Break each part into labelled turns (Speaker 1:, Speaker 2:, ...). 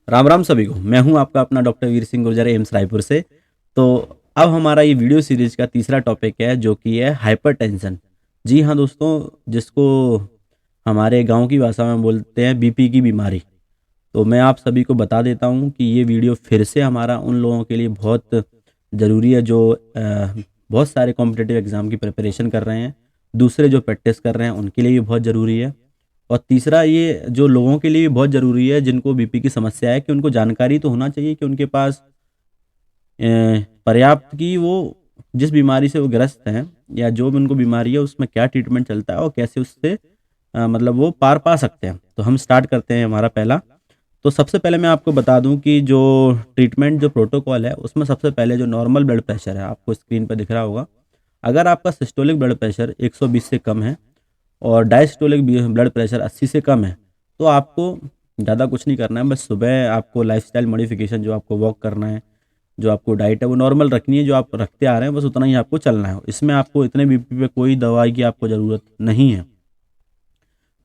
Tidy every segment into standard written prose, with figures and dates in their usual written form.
Speaker 1: राम राम सभी को। मैं हूं आपका अपना डॉक्टर वीर सिंह गुर्जर, एम्स रायपुर से। तो अब हमारा ये वीडियो सीरीज का तीसरा टॉपिक है जो कि है हाइपरटेंशन। जी हाँ दोस्तों, जिसको हमारे गांव की भाषा में बोलते हैं बीपी की बीमारी। तो मैं आप सभी को बता देता हूं कि ये वीडियो फिर से हमारा उन लोगों के लिए बहुत ज़रूरी है जो बहुत सारे कॉम्पिटिटिव एग्ज़ाम की प्रिपरेशन कर रहे हैं। दूसरे जो प्रैक्टिस कर रहे हैं उनके लिए भी बहुत ज़रूरी है। और तीसरा ये जो लोगों के लिए भी बहुत ज़रूरी है जिनको बीपी की समस्या है, कि उनको जानकारी तो होना चाहिए कि उनके पास पर्याप्त की वो जिस बीमारी से वो ग्रस्त हैं या जो भी उनको बीमारी है उसमें क्या ट्रीटमेंट चलता है और कैसे उससे मतलब वो पार पा सकते हैं। तो हम स्टार्ट करते हैं हमारा पहला। तो सबसे पहले मैं आपको बता दूं कि जो ट्रीटमेंट जो प्रोटोकॉल है उसमें सबसे पहले जो नॉर्मल ब्लड प्रेशर है, आपको स्क्रीन पर दिख रहा होगा। अगर आपका सिस्टोलिक ब्लड प्रेशर 120 से कम है और डायस्टोलिक ब्लड प्रेशर 80 से कम है, तो आपको ज़्यादा कुछ नहीं करना है। बस सुबह आपको लाइफस्टाइल मॉडिफिकेशन, जो आपको वॉक करना है, जो आपको डाइट है वो नॉर्मल रखनी है, जो आप रखते आ रहे हैं बस उतना ही आपको चलना है। इसमें आपको इतने बीपी पे कोई दवाई की आपको ज़रूरत नहीं है।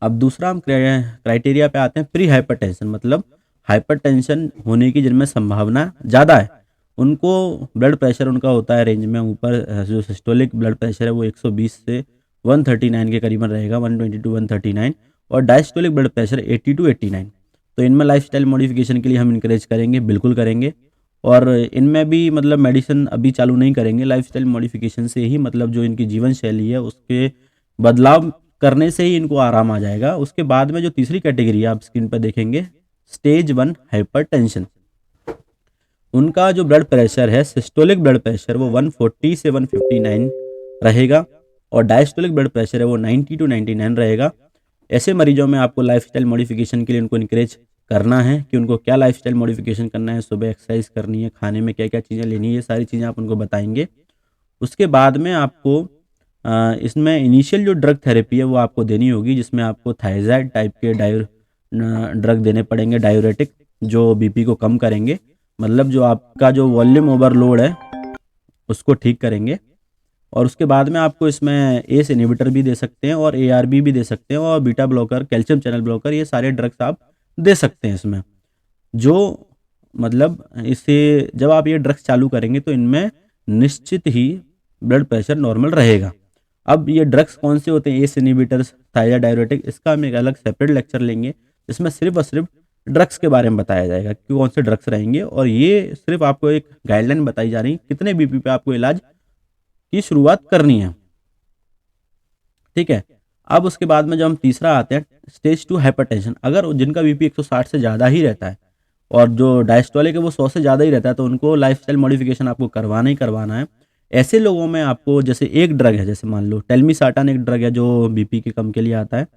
Speaker 1: अब दूसरा हम क्राइटेरिया पे आते हैं प्री हाइपरटेंशन, मतलब हाइपरटेंशन होने की जिनमें संभावना ज़्यादा है उनको ब्लड प्रेशर उनका होता है रेंज में ऊपर। जो सिस्टोलिक ब्लड प्रेशर है वो 120 से 139 के करीबन रहेगा, 120 टू 139। और डायस्टोलिक ब्लड प्रेशर 80 टू 89। तो इनमें लाइफस्टाइल मॉडिफिकेशन के लिए हम इनकरेज करेंगे, बिल्कुल करेंगे। और इनमें भी मतलब मेडिसिन अभी चालू नहीं करेंगे, लाइफस्टाइल मॉडिफिकेशन से ही मतलब जो इनकी जीवन शैली है उसके बदलाव करने से ही इनको आराम आ जाएगा। उसके बाद में जो तीसरी कैटेगरी है आप स्क्रीन पर देखेंगे, स्टेज 1 हाइपरटेंशन। उनका जो ब्लड प्रेशर है, सिस्टोलिक ब्लड प्रेशर वो 140 से 159 रहेगा और डायस्टोलिक ब्लड प्रेशर है वो 90 टू 99 रहेगा। ऐसे मरीजों में आपको लाइफस्टाइल मॉडिफिकेशन के लिए उनको इनकरेज करना है कि उनको क्या लाइफस्टाइल मॉडिफिकेशन करना है, सुबह एक्सरसाइज करनी है, खाने में क्या क्या चीज़ें लेनी है, ये सारी चीज़ें आप उनको बताएंगे। उसके बाद में आपको इसमें इनिशियल जो ड्रग थेरेपी है वो आपको देनी होगी, जिसमें आपको थायजाइड टाइप के ड्रग देने पड़ेंगे, डायूरेटिक, जो बीपी को कम करेंगे, मतलब जो आपका जो वॉल्यूम ओवरलोड है उसको ठीक करेंगे। और उसके बाद में आपको इसमें एस इनहिबिटर भी दे सकते हैं और एआरबी भी दे सकते हैं और beta blocker, calcium channel blocker, ये सारे ड्रग्स आप दे सकते हैं इसमें। जो मतलब इससे जब आप ये ड्रग्स चालू करेंगे तो इनमें निश्चित ही ब्लड प्रेशर नॉर्मल रहेगा। अब ये ड्रग्स कौन से होते हैं, एस इनहिबिटर्स, थायराइड डायरेटिक, इसका हम एक अलग सेपरेट लेक्चर लेंगे जिसमें सिर्फ और सिर्फ ड्रग्स के बारे में बताया जाएगा कि कौन से ड्रग्स रहेंगे। और ये सिर्फ आपको एक गाइडलाइन बताई जा रही है कितने बीपी पे आपको इलाज की शुरुआत करनी है, ठीक है। अब उसके बाद में जब हम तीसरा आते हैं, स्टेज 2 हाइपरटेंशन। अगर जिनका बीपी 160 से ज़्यादा ही रहता है और जो डायस्टोलिक है वो 100 से ज़्यादा ही रहता है, तो उनको लाइफस्टाइल मॉडिफिकेशन आपको करवाना ही करवाना है। ऐसे लोगों में आपको जैसे एक ड्रग है, जैसे मान लो टेलमिसार्टान एक ड्रग है जो बीपी के कम के लिए आता है,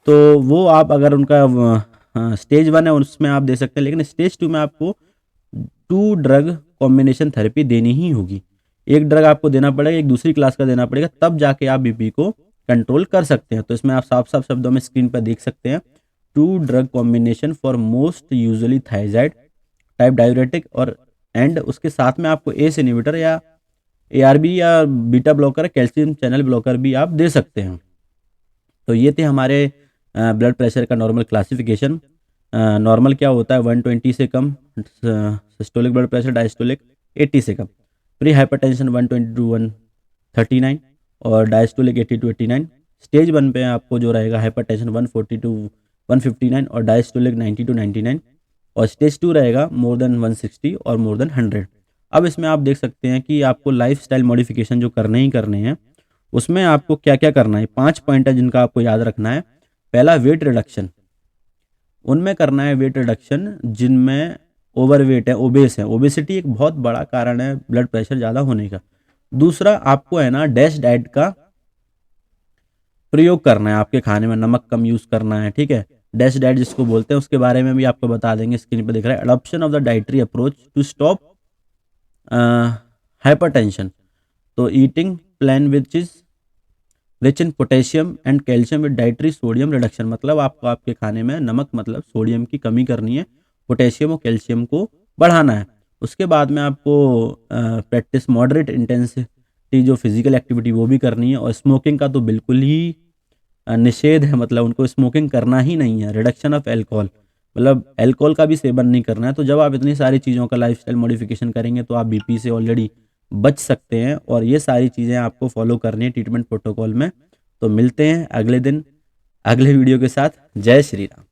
Speaker 1: तो वो आप अगर उनका स्टेज 1 है उसमें आप दे सकते हैं, लेकिन स्टेज 2 में आपको 2 ड्रग कॉम्बिनेशन थेरेपी देनी ही होगी। एक ड्रग आपको देना पड़ेगा, एक दूसरी क्लास का देना पड़ेगा, तब जाके आप बीपी को कंट्रोल कर सकते हैं। तो इसमें आप साफ साफ शब्दों में स्क्रीन पर देख सकते हैं, 2 drug combination for most usually thiazide type diuretic, और एंड उसके साथ में आपको एस इनहिबिटर या एआरबी या beta blocker, calcium channel blocker भी आप दे सकते हैं। तो ये थे हमारे ब्लड प्रेशर का नॉर्मल क्लासिफिकेशन। नॉर्मल क्या होता है, 120 से कम सिस्टोलिक ब्लड प्रेशर, डायस्टोलिक 80 से कम, प्री हाइपरटेंशन 120 टू 139 और डायस्टोलिक 80 टू 89। स्टेज 1 पे आपको जो रहेगा हाइपरटेंशन 140 टू 159 और डायस्टोलिक 90 टू 99। और स्टेज 2 रहेगा मोर देन 160 और मोर देन 100। अब इसमें आप देख सकते हैं कि आपको लाइफ स्टाइल मॉडिफिकेशन जो करने ही करने हैं, उसमें आपको क्या क्या करना है। 5 पॉइंट है जिनका आपको याद रखना है। पहला, वेट रिडक्शन। उनमें करना है वेट रिडक्शन जिनमें ओवरवेट है, ओबेस है। ओबेसिटी एक बहुत बड़ा कारण है ब्लड प्रेशर ज़्यादा होने का। दूसरा, आपको है ना डैश डाइट का प्रयोग करना है, आपके खाने में नमक कम यूज़ करना है, ठीक है। डैश डाइट जिसको बोलते हैं उसके बारे में भी आपको बता देंगे, स्क्रीन पर दिख रहा है। Adoption of the dietary approach to stop hypertension. तो eating plan which is rich in potassium and calcium with dietary sodium reduction, मतलब आपको आपके खाने में नमक मतलब सोडियम की कमी करनी है, पोटेशियम और कैल्शियम को बढ़ाना है। उसके बाद में आपको प्रैक्टिस मॉडरेट इंटेंसिटी जो फिजिकल एक्टिविटी वो भी करनी है। और स्मोकिंग का तो बिल्कुल ही निषेध है, मतलब उनको स्मोकिंग करना ही नहीं है। रिडक्शन ऑफ एल्कोहल, मतलब अल्कोहल का भी सेवन नहीं करना है। तो जब आप इतनी सारी चीज़ों का लाइफस्टाइल मॉडिफिकेशन करेंगे तो आप बीपी से ऑलरेडी बच सकते हैं, और ये सारी चीज़ें आपको फॉलो करनी है ट्रीटमेंट प्रोटोकॉल में। तो मिलते हैं अगले दिन अगले वीडियो के साथ। जय श्री राम।